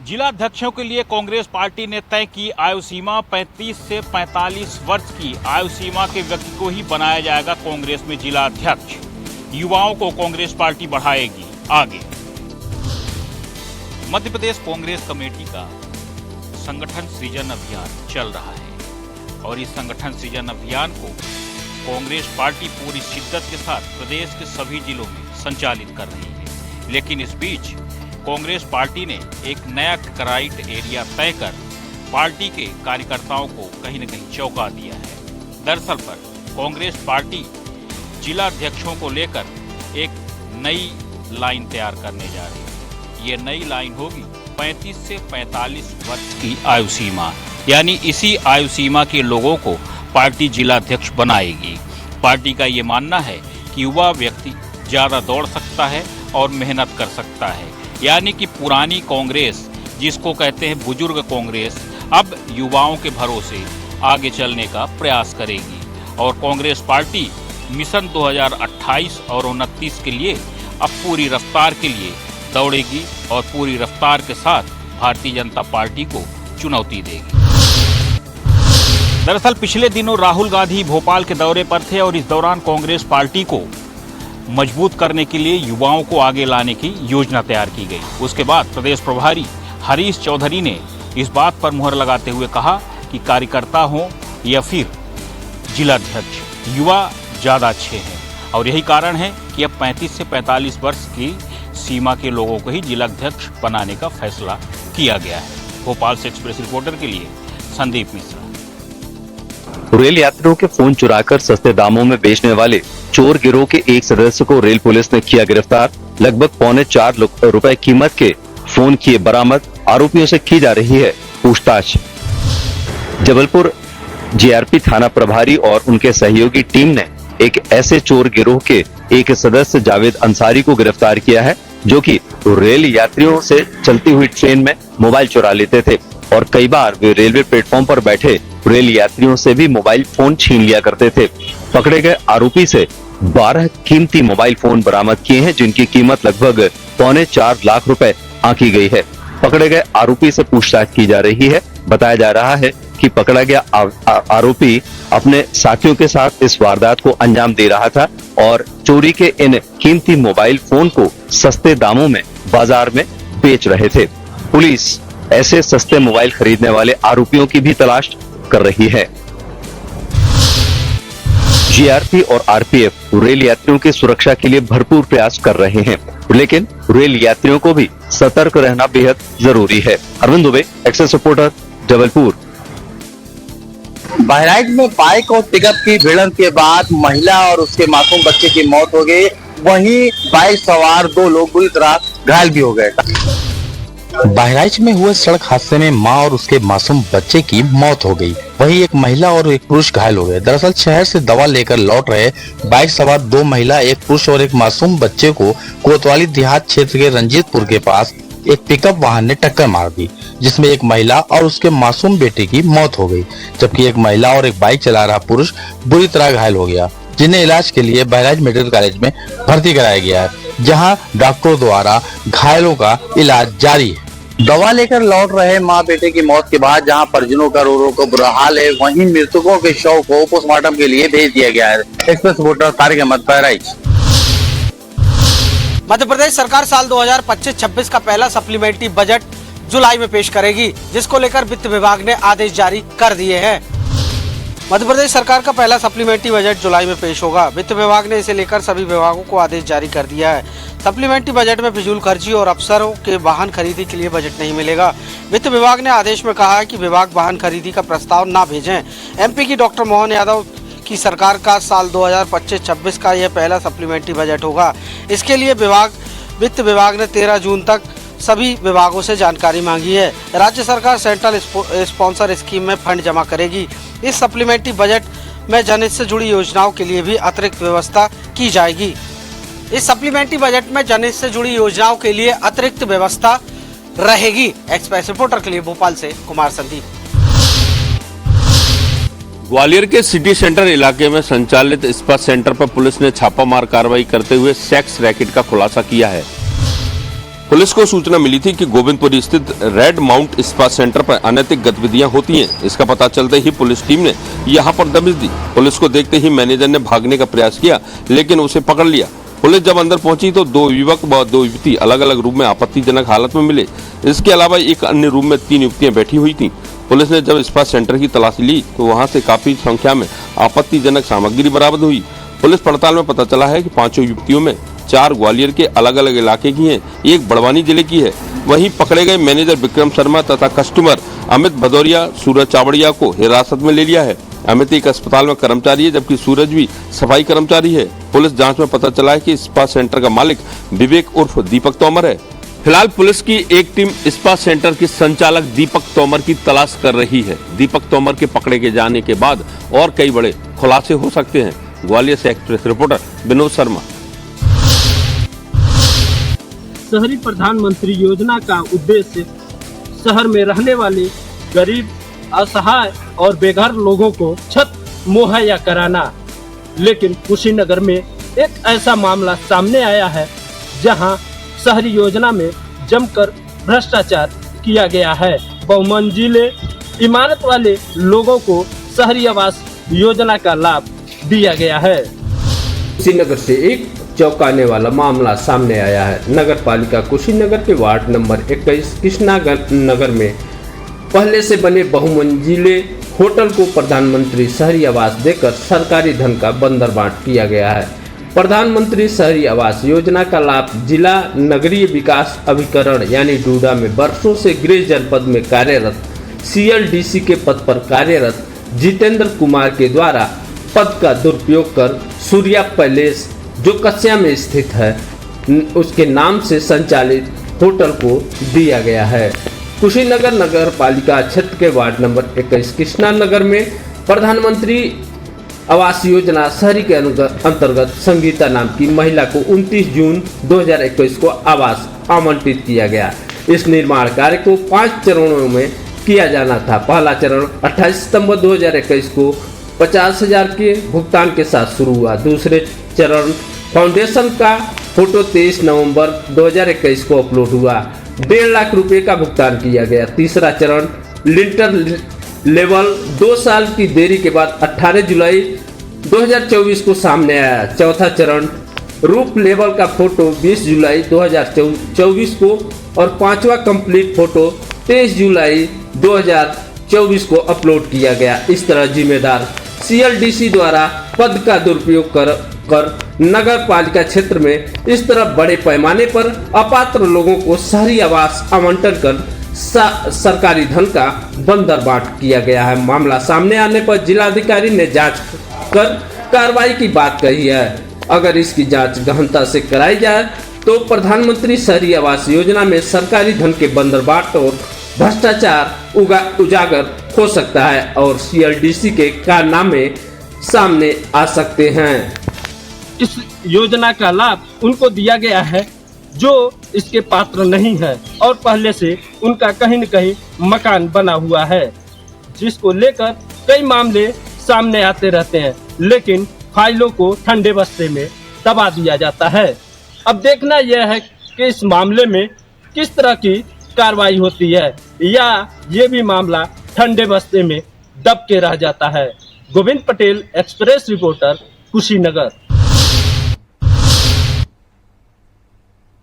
जिलाध्यक्षों के लिए कांग्रेस पार्टी ने तय की आयु सीमा 35 से 45 वर्ष की आयु सीमा के व्यक्ति को ही बनाया जाएगा कांग्रेस में जिलाध्यक्ष। युवाओं को कांग्रेस पार्टी बढ़ाएगी आगे। मध्य प्रदेश कांग्रेस कमेटी का संगठन सृजन अभियान चल रहा है और इस संगठन सृजन अभियान को कांग्रेस पार्टी पूरी शिद्दत के साथ प्रदेश के सभी जिलों में संचालित कर रही है। लेकिन इस बीच कांग्रेस पार्टी ने एक नया क्राइट एरिया तय कर पार्टी के कार्यकर्ताओं को कहीं न कहीं चौंका दिया है। दरअसल पर कांग्रेस पार्टी जिलाध्यक्षों को लेकर एक नई लाइन तैयार करने जा रही है। ये नई लाइन होगी 35 से 45 वर्ष की आयु सीमा, यानी इसी आयु सीमा के लोगों को पार्टी जिलाध्यक्ष बनाएगी। पार्टी का ये मानना है कि युवा व्यक्ति ज्यादा दौड़ सकता है और मेहनत कर सकता है, यानी कि पुरानी कांग्रेस जिसको कहते हैं बुजुर्ग कांग्रेस अब युवाओं के भरोसे आगे चलने का प्रयास करेगी और कांग्रेस पार्टी मिशन 2028 और 29 के लिए अब पूरी रफ्तार के लिए दौड़ेगी और पूरी रफ्तार के साथ भारतीय जनता पार्टी को चुनौती देगी। दरअसल पिछले दिनों राहुल गांधी भोपाल के दौरे पर थे और इस दौरान कांग्रेस पार्टी को मजबूत करने के लिए युवाओं को आगे लाने की योजना तैयार की गई। उसके बाद प्रदेश प्रभारी हरीश चौधरी ने इस बात पर मुहर लगाते हुए कहा कि कार्यकर्ता हो या फिर जिलाध्यक्ष, युवा ज़्यादा अच्छे हैं और यही कारण है कि अब 35 से 45 वर्ष की सीमा के लोगों को ही जिलाध्यक्ष बनाने का फैसला किया गया है। भोपाल से एक्सप्रेस रिपोर्टर के लिए संदीप मिश्रा। रेल यात्रियों के फोन चुराकर सस्ते दामों में बेचने वाले चोर गिरोह के एक सदस्य को रेल पुलिस ने किया गिरफ्तार। लगभग 4.25 रुपए कीमत के फोन किए बरामद। आरोपियों से की जा रही है पूछताछ। जबलपुर जीआरपी थाना प्रभारी और उनके सहयोगी टीम ने एक ऐसे चोर गिरोह के एक सदस्य जावेद अंसारी को गिरफ्तार किया है जो कि रेल यात्रियों से चलती हुई ट्रेन में मोबाइल चुरा लेते थे और कई बार वे रेलवे प्लेटफॉर्म पर बैठे रेल यात्रियों से भी मोबाइल फोन छीन लिया करते थे। पकड़े गए आरोपी से 12 कीमती मोबाइल फोन बरामद किए हैं जिनकी कीमत लगभग 4.25 लाख रुपए आंकी गई है। पकड़े गए आरोपी से पूछताछ की जा रही है। बताया जा रहा है कि पकड़ा गया आरोपी अपने साथियों के साथ इस वारदात को अंजाम दे रहा था और चोरी के इन कीमती मोबाइल फोन को सस्ते दामों में बाजार में बेच रहे थे। पुलिस ऐसे सस्ते मोबाइल खरीदने वाले आरोपियों की भी तलाश कर रही है। जीआरपी और आरपीएफ रेल यात्रियों की सुरक्षा के लिए भरपूर प्रयास कर रहे हैं, लेकिन रेल यात्रियों को भी सतर्क रहना बेहद जरूरी है। अरविंद दुबे, एक्सेस रिपोर्टर, जबलपुर। बहराइच में बाइक और पिकअप की भिड़ंत के बाद महिला और उसके मासूम बच्चे की मौत हो गई। वहीं बाइक सवार 2 लोग बुरी तरह घायल भी हो गए। बहराइच में हुए सड़क हादसे में मां और उसके मासूम बच्चे की मौत हो गई। वहीं एक महिला और एक पुरुष घायल हो गए। दरअसल शहर से दवा लेकर लौट रहे बाइक सवार 2 महिला, एक पुरुष और एक मासूम बच्चे को कोतवाली देहात क्षेत्र के रंजीतपुर के पास एक पिकअप वाहन ने टक्कर मार दी, जिसमें एक महिला और उसके मासूम बेटे की मौत हो गई, जबकि एक महिला और एक बाइक चला रहा पुरुष बुरी तरह घायल हो गया, जिन्हें इलाज के लिए बहराइच मेडिकल कॉलेज में भर्ती कराया गया है, जहां डॉक्टरों द्वारा घायलों का इलाज जारी है। दवा लेकर लौट रहे मां बेटे की मौत के बाद जहां परिजनों का रो को बुरा हाल है, वहीं मृतकों के शव को पोस्टमार्टम के लिए भेज दिया गया है। Express reporter Tariq Ahmed, Bahraich. मध्य प्रदेश सरकार साल 2025-26 का पहला सप्लीमेंट्री बजट जुलाई में पेश करेगी, जिसको लेकर वित्त विभाग ने आदेश जारी कर दिए हैं। मध्य प्रदेश सरकार का पहला सप्लीमेंट्री बजट जुलाई में पेश होगा। वित्त विभाग ने इसे लेकर सभी विभागों को आदेश जारी कर दिया है। सप्लीमेंट्री बजट में फिजूल खर्ची और अफसरों के वाहन खरीदी के लिए बजट नहीं मिलेगा। वित्त विभाग ने आदेश में कहा है कि विभाग वाहन खरीदी का प्रस्ताव न भेजें। एमपी की डॉक्टर मोहन यादव की सरकार का साल 2025-26 का यह पहला सप्लीमेंट्री बजट होगा। इसके लिए वित्त विभाग ने 13 जून तक सभी विभागों से जानकारी मांगी है। राज्य सरकार सेंट्रल स्पॉन्सर स्कीम में फंड जमा करेगी। इस सप्लीमेंट्री बजट में जनहित से जुड़ी योजनाओं के लिए भी अतिरिक्त व्यवस्था की जाएगी। इस सप्लीमेंट्री बजट में जनहित से जुड़ी योजनाओं के लिए अतिरिक्त व्यवस्था रहेगी। एक्सप्रेस रिपोर्टर के लिए भोपाल से कुमार संदीप। ग्वालियर के सिटी सेंटर इलाके में संचालित स्पा सेंटर पर पुलिस ने छापामार कार्रवाई करते हुए सेक्स रैकेट का खुलासा किया है। पुलिस को सूचना मिली थी कि गोविंदपुरी स्थित रेड माउंट स्पा सेंटर पर अनैतिक गतिविधियां होती हैं। इसका पता चलते ही पुलिस टीम ने यहां पर दबिश दी। पुलिस को देखते ही मैनेजर ने भागने का प्रयास किया, लेकिन उसे पकड़ लिया। पुलिस जब अंदर पहुंची तो 2 युवक व 2 युवती अलग अलग रूम में आपत्तिजनक हालत में मिले। इसके अलावा एक अन्य रूम में 3 युवतियां बैठी हुई थीं। पुलिस ने जब स्पा सेंटर की तलाशी ली तो वहां से काफी संख्या में आपत्तिजनक सामग्री बरामद हुई। पुलिस पड़ताल में पता चला है कि 5 युवतियों में 4 ग्वालियर के अलग अलग इलाके की हैं, एक बड़वानी जिले की है। वहीं पकड़े गए मैनेजर विक्रम शर्मा तथा कस्टमर अमित भदौरिया सूरज चावड़िया को हिरासत में ले लिया है। अमित एक अस्पताल में कर्मचारी है, जबकि सूरज भी सफाई कर्मचारी है। पुलिस जांच में पता चला है कि स्पा सेंटर का मालिक विवेक उर्फ दीपक तोमर है। फिलहाल पुलिस की एक टीम स्पा सेंटर के संचालक दीपक तोमर की तलाश कर रही है। दीपक तोमर के पकड़े के जाने के बाद और कई बड़े खुलासे हो सकते हैं। ग्वालियर से एक्सप्रेस रिपोर्टर विनोद शर्मा। शहरी प्रधानमंत्री योजना का उद्देश्य शहर में रहने वाले गरीब, असहाय और बेघर लोगों को छत मुहैया कराना। लेकिन कुशीनगर में एक ऐसा मामला सामने आया है जहां शहरी योजना में जमकर भ्रष्टाचार किया गया है। बहुमंजिले इमारत वाले लोगों को शहरी आवास योजना का लाभ दिया गया है। कुशीनगर से एक चौंकाने वाला मामला सामने आया है। नगर पालिका कुशीनगर के वार्ड नंबर 21 कृष्णा नगर में पहले से बने बहुमंजिले होटल को प्रधानमंत्री शहरी आवास देकर सरकारी धन का बंदरबांट किया गया है। प्रधानमंत्री शहरी आवास योजना का लाभ जिला नगरीय विकास अभिकरण यानी डूडा में वर्षों से गृह जनपद में कार्यरत CLDC के पद पर कार्यरत जितेंद्र कुमार के द्वारा पद का दुरुपयोग कर सूर्या पैलेस जो कस्या में स्थित है उसके नाम से संचालित होटल को दिया गया है। कुशीनगर नगर पालिका क्षेत्र के वार्ड नंबर 21 कृष्णा नगर में प्रधानमंत्री आवास योजना शहरी के अंतर्गत संगीता नाम की महिला को 29 जून 2021 को आवास आवंटित किया गया। इस निर्माण कार्य को 5 चरणों में किया जाना था। पहला चरण 28 सितंबर 2021 को 50,000 के भुगतान के साथ शुरू हुआ। दूसरे चरण फाउंडेशन का फोटो 23 नवंबर 2021 को अपलोड हुआ। 1.5 लाख रुपए का भुगतान किया गया। तीसरा चरण लिंटर लेवल 2 साल की देरी के बाद 18 जुलाई 2024 को सामने आया। चौथा चरण रूफ लेवल का फोटो 20 जुलाई 2024 को और 5वां कंप्लीट फोटो 23 जुलाई 2024 को अपलोड किया गया। इस तरह जिम्मेदार CLDC द्वारा पद का दुरुपयोग कर नगर पालिका क्षेत्र में इस तरह बड़े पैमाने पर अपात्र लोगों को शहरी आवास आवंटन कर सरकारी धन का बंदरबांट किया गया है। मामला सामने आने पर जिलाधिकारी ने जांच कर कार्रवाई की बात कही है। अगर इसकी जांच गहनता से कराई जाए तो प्रधानमंत्री शहरी आवास योजना में सरकारी धन के बंदरबांट और भ्रष्टाचार उजागर हो सकता है और CLDC के कारनामे सामने आ सकते हैं। इस योजना का लाभ उनको दिया गया है जो इसके पात्र नहीं है और पहले से उनका कहीं न कहीं मकान बना हुआ है, जिसको लेकर कई मामले सामने आते रहते हैं, लेकिन फाइलों को ठंडे बस्ते में दबा दिया जाता है। अब देखना यह है कि इस मामले में किस तरह की कार्रवाई होती है या ये भी मामला ठंडे बस्ते में दब के रह जाता है। Govind Patel, express reporter, Kushinagar.